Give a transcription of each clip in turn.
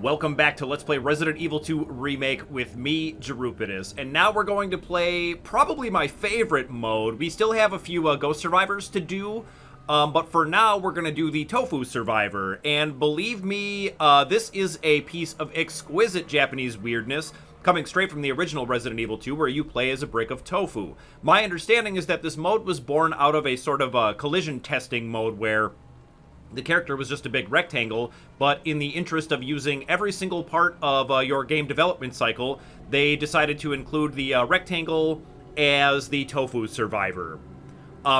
Welcome back to Let's Play Resident Evil 2 Remake with me, Jerupidus. And now we're going to play probably my favorite mode. We still have a few Ghost Survivors to do, but for now we're going to do the Tofu Survivor. And believe me, this is a piece of exquisite Japanese weirdness, coming straight from the original Resident Evil 2, where you play as a brick of tofu. My understanding is that this mode was born out of a sort of collision testing mode where the character was just a big rectangle, but in the interest of using every single part of your game development cycle, they decided to include the rectangle as the Tofu Survivor.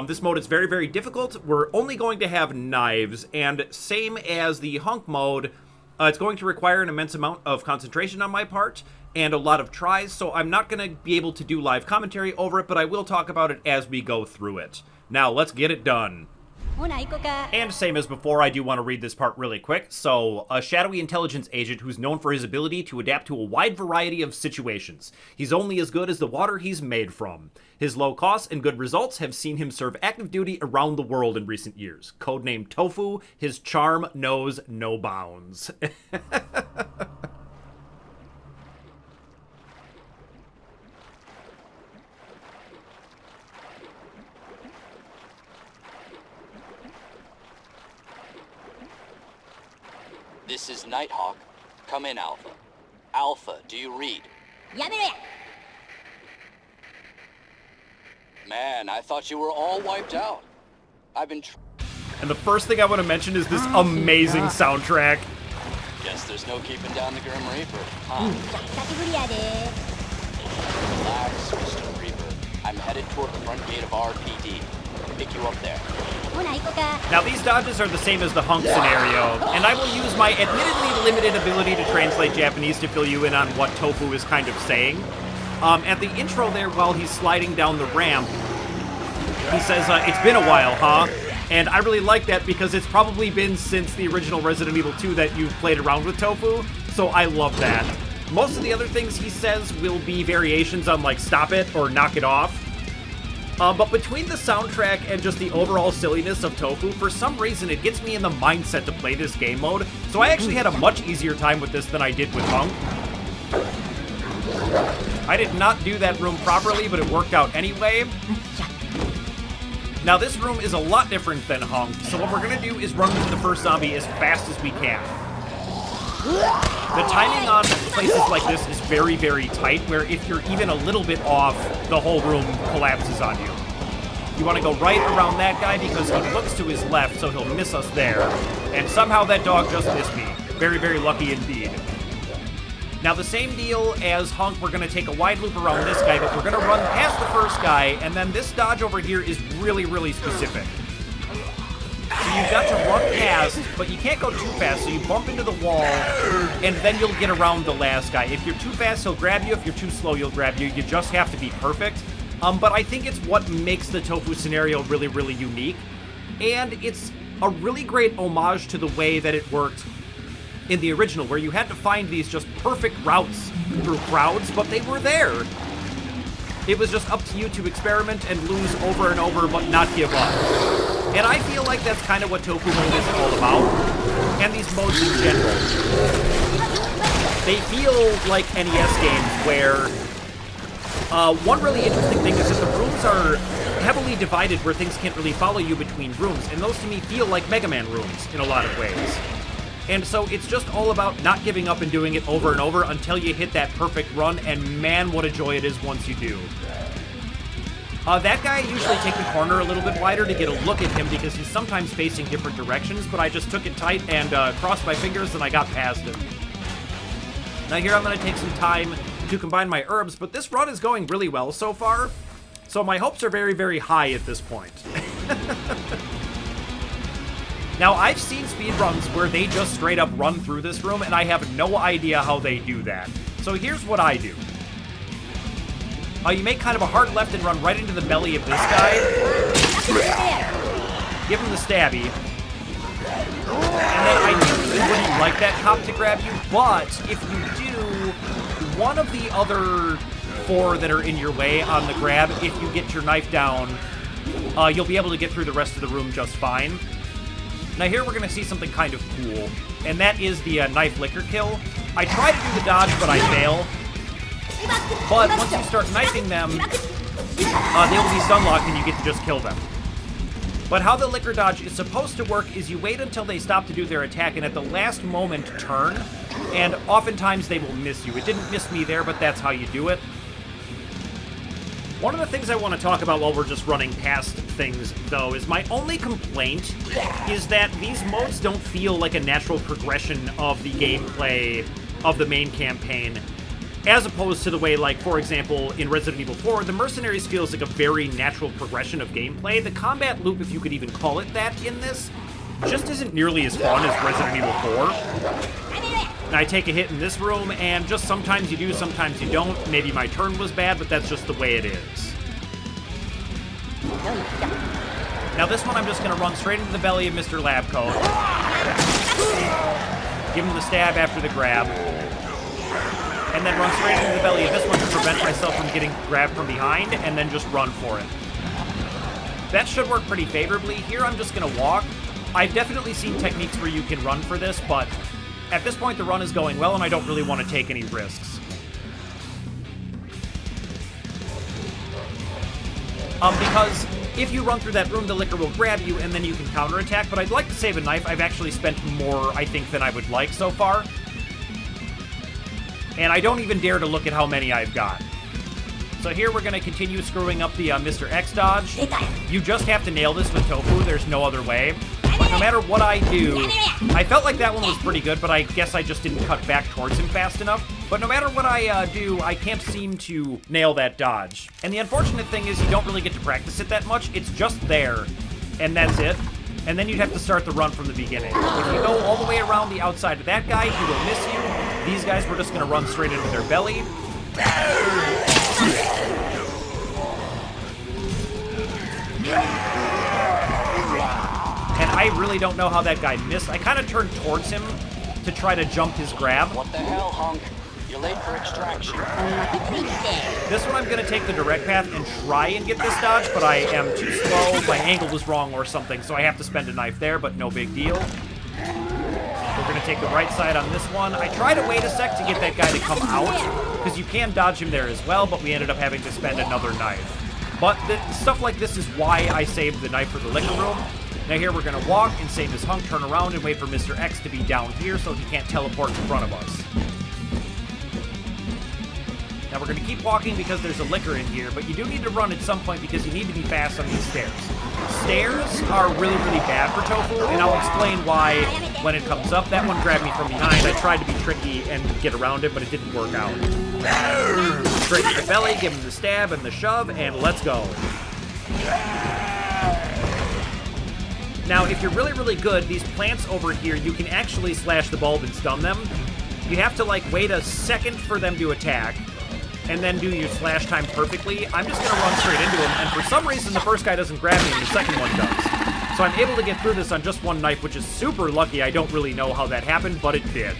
This mode is very, very difficult. We're only going to have knives, and same as the Hunk mode, it's going to require an immense amount of concentration on my part and a lot of tries, so I'm not going to be able to do live commentary over it, but I will talk about it as we go through it. Now, let's get it done. And same as before, I do want to read this part really quick. So, a shadowy intelligence agent who's known for his ability to adapt to a wide variety of situations. He's only as good as the water he's made from. His low costs and good results have seen him serve active duty around the world in recent years. Codenamed Tofu, his charm knows no bounds. This is Nighthawk. Come in, Alpha. Alpha, do you read? Man, I thought you were all wiped out. I've been And the first thing I want to mention is this amazing soundtrack. Guess there's no keeping down the Grim Reaper, huh? Relax, Mr. Reaper. I'm headed toward the front gate of RPD. Pick you up there. Now, these dodges are the same as the Hunk scenario, and I will use my admittedly limited ability to translate Japanese to fill you in on what Tofu is kind of saying. At the intro there, while he's sliding down the ramp, he says, it's been a while, huh? And I really like that because it's probably been since the original Resident Evil 2 that you've played around with Tofu, so I love that. Most of the other things he says will be variations on, like, stop it or knock it off. But between the soundtrack and just the overall silliness of Tofu, for some reason it gets me in the mindset to play this game mode, so I actually had a much easier time with this than I did with Hunk. I did not do that room properly, but it worked out anyway. Now this room is a lot different than Hunk, so what we're going to do is run into the first zombie as fast as we can. The timing on places like this is very, very tight, where if you're even a little bit off, the whole room collapses on you. You want to go right around that guy because he looks to his left, so he'll miss us there. And somehow that dog just missed me. Very, very lucky indeed. Now, the same deal as Hunk, we're going to take a wide loop around this guy, but we're going to run past the first guy, and then this dodge over here is really, really specific. So you've got to run past, but you can't go too fast, so you bump into the wall, and then you'll get around the last guy. If you're too fast, he'll grab you. If you're too slow, he'll grab you. You just have to be perfect. But I think it's what makes the Tofu scenario really, really unique. And it's a really great homage to the way that it worked in the original, where you had to find these just perfect routes through crowds, but they were there. It was just up to you to experiment and lose over and over, but not give up. And I feel like that's kind of what Tofu Mode is all about, and these modes in general. They feel like NES games where one really interesting thing is that the rooms are heavily divided where things can't really follow you between rooms, and those to me feel like Mega Man rooms in a lot of ways. And so it's just all about not giving up and doing it over and over until you hit that perfect run, and man, what a joy it is once you do. That guy, I usually take the corner a little bit wider to get a look at him because he's sometimes facing different directions, but I just took it tight and crossed my fingers and I got past him. Now here I'm going to take some time to combine my herbs, but this run is going really well so far, so my hopes are very, very high at this point. Now, I've seen speedruns where they just straight up run through this room, and I have no idea how they do that. So here's what I do. You make kind of a hard left and run right into the belly of this guy. Give him the stabby. And then ideally you wouldn't like that cop to grab you, but if you do, one of the other 4 that are in your way on the grab, if you get your knife down, you'll be able to get through the rest of the room just fine. Now here we're going to see something kind of cool, and that is the knife licker kill. I try to do the dodge, but I fail. But once you start knifing them, they will be stun locked and you get to just kill them. But how the licker dodge is supposed to work is you wait until they stop to do their attack and at the last moment turn, and oftentimes they will miss you. It didn't miss me there, but that's how you do it. One of the things I want to talk about while we're just running past things, though, is my only complaint is that these modes don't feel like a natural progression of the gameplay of the main campaign, as opposed to the way, like, for example, in Resident Evil 4, the Mercenaries feels like a very natural progression of gameplay. The combat loop, if you could even call it that in this, just isn't nearly as fun as Resident Evil 4. And I take a hit in this room, and just sometimes you do, sometimes you don't. Maybe my turn was bad, but that's just the way it is. Now this one I'm just going to run straight into the belly of Mr. Labcoat. Give him the stab after the grab. And then run straight into the belly of this one to prevent myself from getting grabbed from behind, and then just run for it. That should work pretty favorably. Here I'm just going to walk. I've definitely seen techniques where you can run for this, but at this point the run is going well and I don't really want to take any risks. Because if you run through that room, the licker will grab you and then you can counterattack, but I'd like to save a knife. I've actually spent more, I think, than I would like so far. And I don't even dare to look at how many I've got. So here we're going to continue screwing up the Mr. X dodge. You just have to nail this with Tofu. There's no other way. But no matter what I do, I felt like that one was pretty good, but I guess I just didn't cut back towards him fast enough. But no matter what I do, I can't seem to nail that dodge. And the unfortunate thing is you don't really get to practice it that much. It's just there, and that's it. And then you'd have to start the run from the beginning. If you go all the way around the outside of that guy, he will miss you. These guys, we're just going to run straight into their belly. And I really don't know how that guy missed. I kind of turned towards him to try to jump his grab. What the hell, hunk? You're late for extraction. This one I'm going to take the direct path and try and get this dodge, but I am too slow. My angle was wrong or something, so I have to spend a knife there, but no big deal. We're going to take the right side on this one. I tried to wait a sec to get that guy to come out, because you can dodge him there as well, but we ended up having to spend another knife. But stuff like this is why I saved the knife for the liquor room. Now here we're going to walk and save this hunk, turn around, and wait for Mr. X to be down here so he can't teleport in front of us. Now we're going to keep walking because there's a licker in here, but you do need to run at some point because you need to be fast on these stairs. Stairs are really, really bad for Tofu, and I'll explain why when it comes up. That one grabbed me from behind. I tried to be tricky and get around it, but it didn't work out. Straight to the belly, give him the stab and the shove, and let's go. Now, if you're really, really good, these plants over here, you can actually slash the bulb and stun them. You have to, like, wait a second for them to attack, and then do your slash time perfectly. I'm just going to run straight into him, and for some reason, the first guy doesn't grab me, and the second one does. So I'm able to get through this on just one knife, which is super lucky. I don't really know how that happened, but it did.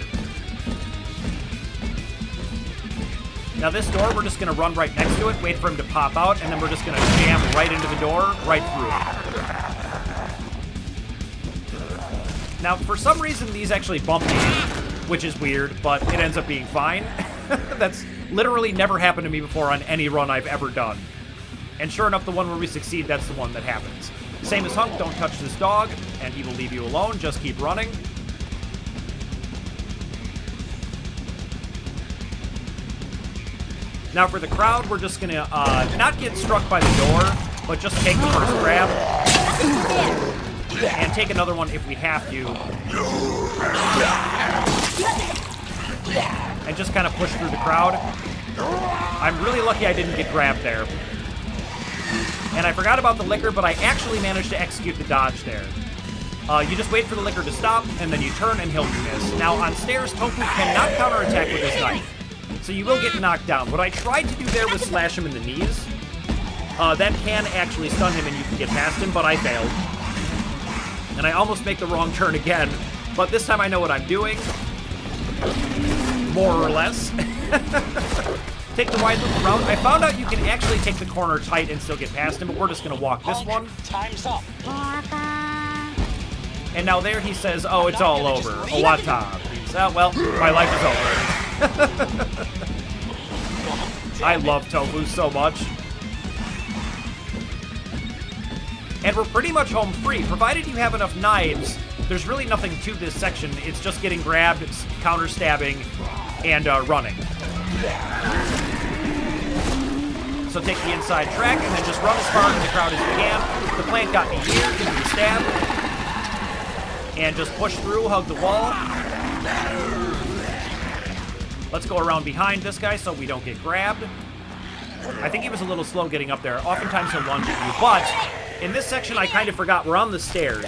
Now this door, we're just going to run right next to it, wait for him to pop out, and then we're just going to jam right into the door, right through it. Now, for some reason, these actually bump me, which is weird, but it ends up being fine. That's literally never happened to me before on any run I've ever done. And sure enough, the one where we succeed, that's the one that happens. Same as Hunk, don't touch this dog, and he will leave you alone. Just keep running. Now for the crowd, we're just going to not get struck by the door, but just take the first grab. And take another one if we have to. And just kind of push through the crowd. I'm really lucky I didn't get grabbed there. And I forgot about the licker, but I actually managed to execute the dodge there. You just wait for the licker to stop, and then you turn and he'll miss. Now on stairs, Tofu cannot counterattack with his knife. So you will get knocked down. What I tried to do there was slash him in the knees. That can actually stun him and you can get past him, but I failed. And I almost make the wrong turn again, but this time I know what I'm doing. More or less. Take the wide loop around. I found out you can actually take the corner tight and still get past him, but we're just going to walk this one. Time's up. And now there he says, oh, it's all over. Owata. He's, well, my life is over. I love Tofu so much. And we're pretty much home free. Provided you have enough knives, there's really nothing to this section. It's just getting grabbed, counter-stabbing, and running. So take the inside track and then just run as far in the crowd as you can. The plant got me here, give me the stab. And just push through, hug the wall. Let's go around behind this guy so we don't get grabbed. I think he was a little slow getting up there. Oftentimes he'll lunge at you, but in this section I kind of forgot we're on the stairs.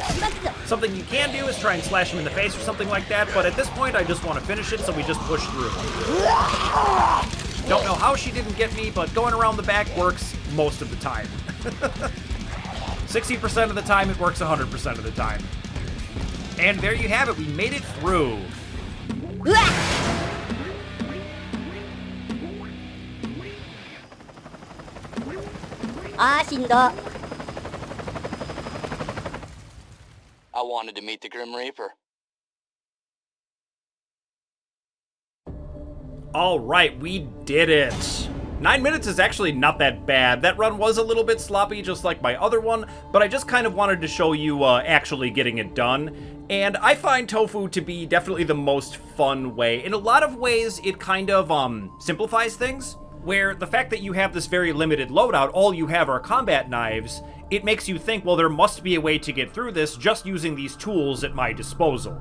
Something you can do is try and slash him in the face or something like that, but at this point I just want to finish it, so we just push through. Don't know how she didn't get me, but going around the back works most of the time. 60% of the time, it works 100% of the time. And there you have it, we made it through. I wanted to meet the Grim Reaper. All right, we did it. 9 minutes is actually not that bad. That run was a little bit sloppy, just like my other one, but I just kind of wanted to show you actually getting it done. And I find Tofu to be definitely the most fun way. In a lot of ways, it kind of simplifies things, where the fact that you have this very limited loadout, all you have are combat knives, it makes you think, well, there must be a way to get through this just using these tools at my disposal.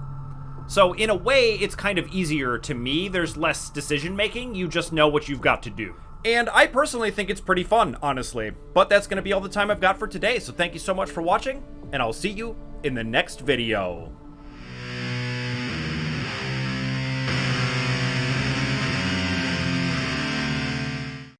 So in a way, it's kind of easier to me. There's less decision making, you just know what you've got to do. And I personally think it's pretty fun, honestly. But that's going to be all the time I've got for today, so thank you so much for watching, and I'll see you in the next video.